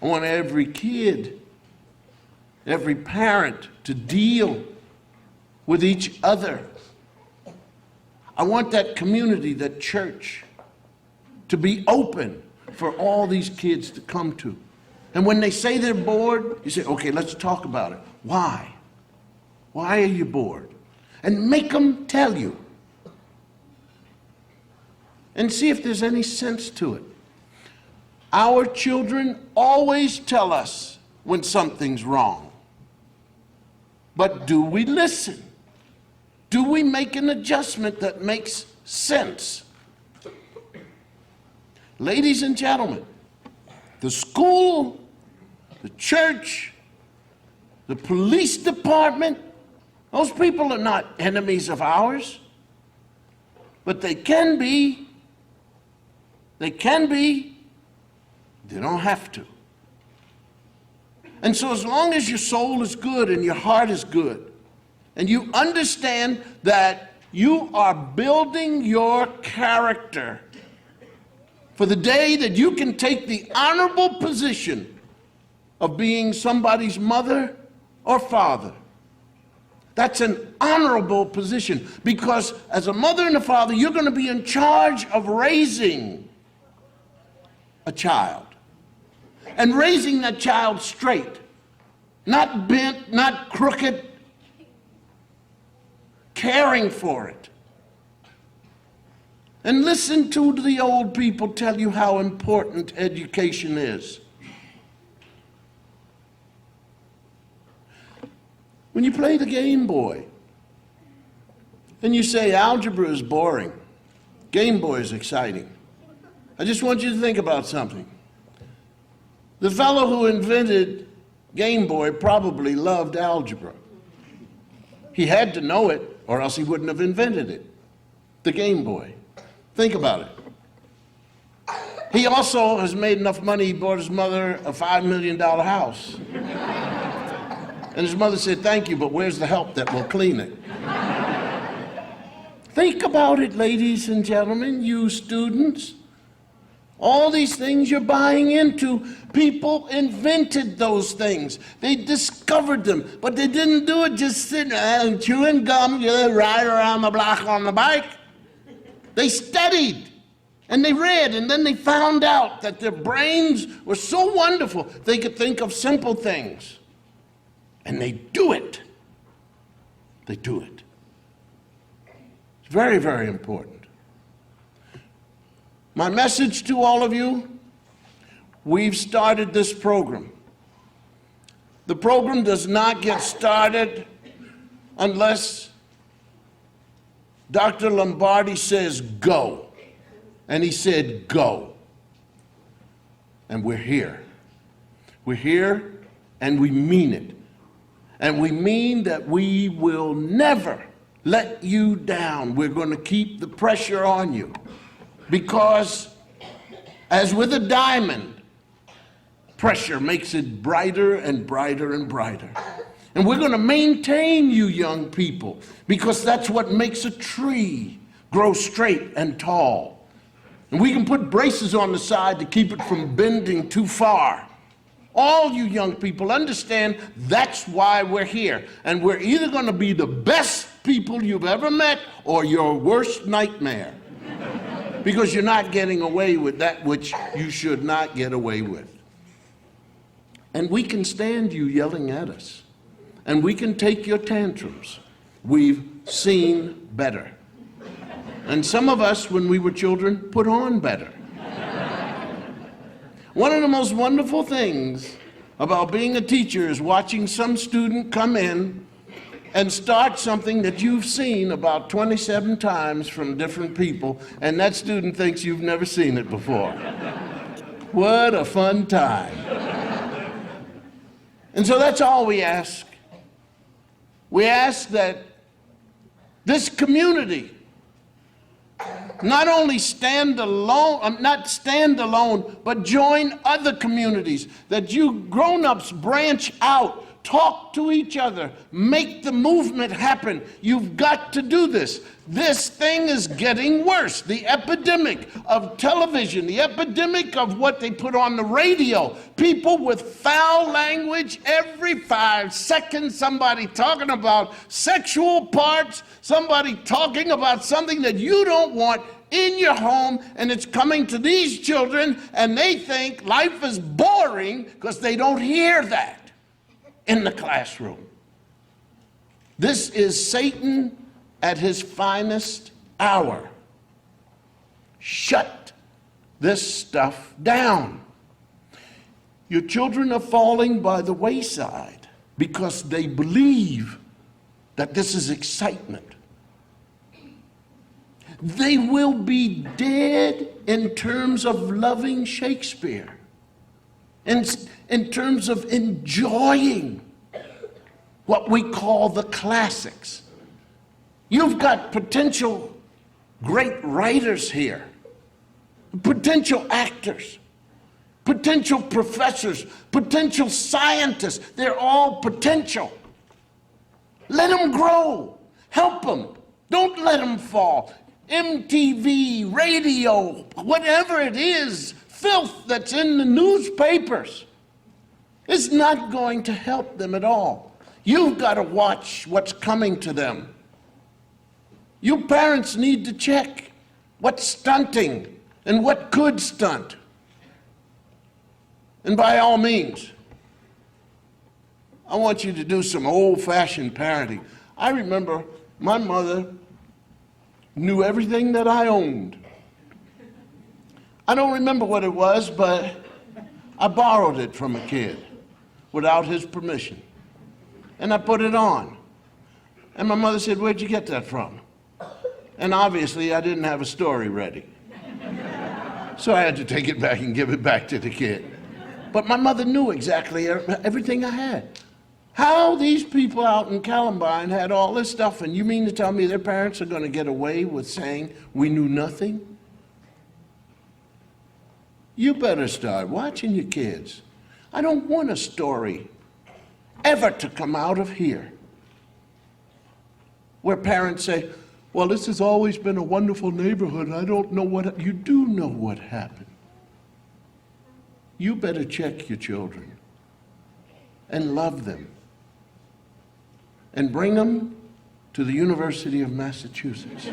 I want every kid, every parent to deal with each other. I want that community, that church, to be open for all these kids to come to. And when they say they're bored, you say, okay, let's talk about it. Why? Why are you bored? And make them tell you. And see if there's any sense to it. Our children always tell us when something's wrong. But do we listen? Do we make an adjustment that makes sense? Ladies and gentlemen, the school, the church, the police department, those people are not enemies of ours. But they can be. They can be. They don't have to. And so as long as your soul is good and your heart is good, and you understand that you are building your character for the day that you can take the honorable position of being somebody's mother or father. That's an honorable position, because as a mother and a father, you're going to be in charge of raising a child. And raising that child straight, not bent, not crooked, caring for it. And listen to the old people tell you how important education is. When you play the Game Boy and you say algebra is boring, Game Boy is exciting, I just want you to think about something. The fellow who invented Game Boy probably loved algebra. He had to know it, or else he wouldn't have invented it. The Game Boy. Think about it. He also has made enough money, he bought his mother a $5 million house. And his mother said, thank you, but where's the help that will clean it? Think about it, ladies and gentlemen, you students. All these things you're buying into, people invented those things. They discovered them, but they didn't do it just sitting and chewing gum, ride around the block on the bike. They studied, and they read, and then they found out that their brains were so wonderful, they could think of simple things. And they do it. They do it. It's very, very important. My message to all of you, we've started this program. The program does not get started unless Dr. Lombardi says go. And he said go. And we're here. We're here and we mean it. And we mean that we will never let you down. We're going to keep the pressure on you. Because, as with a diamond, pressure makes it brighter and brighter and brighter. And we're going to maintain you young people, because that's what makes a tree grow straight and tall. And we can put braces on the side to keep it from bending too far. All you young people understand that's why we're here. And we're either going to be the best people you've ever met or your worst nightmare. Because you're not getting away with that which you should not get away with. And we can stand you yelling at us. And we can take your tantrums. We've seen better. And some of us, when we were children, put on better. One of the most wonderful things about being a teacher is watching some student come in and start something that you've seen about 27 times from different people, and that student thinks you've never seen it before. What a fun time. And so that's all we ask. We ask that this community not only stand alone, not stand alone, but join other communities, that you grown-ups branch out talk to each other, make the movement happen. You've got to do this. This thing is getting worse. The epidemic of television, the epidemic of what they put on the radio, people with foul language every 5 seconds, somebody talking about sexual parts, somebody talking about something that you don't want in your home, and it's coming to these children, and they think life is boring because they don't hear that in the classroom. This is Satan at his finest hour. Shut this stuff down. Your children are falling by the wayside because they believe that this is excitement. They will be dead in terms of loving Shakespeare, in terms of enjoying what we call the classics. You've got potential great writers here, potential actors, potential professors, potential scientists. They're all potential. Let them grow. Help them. Don't let them fall. MTV, radio, whatever it is, filth that's in the newspapers, is not going to help them at all. You've got to watch what's coming to them. You parents need to check what's stunting and what could stunt. And by all means, I want you to do some old-fashioned parenting. I remember my mother knew everything that I owned. I don't remember what it was, but I borrowed it from a kid without his permission. And I put it on. And my mother said, "Where'd you get that from?" And obviously I didn't have a story ready. So I had to take it back and give it back to the kid. But my mother knew exactly everything I had. How these people out in Columbine had all this stuff, and you mean to tell me their parents are going to get away with saying we knew nothing? You better start watching your kids. I don't want a story ever to come out of here where parents say, "Well, this has always been a wonderful neighborhood. I don't know what." You do know what happened. You better check your children and love them and bring them to the University of Massachusetts.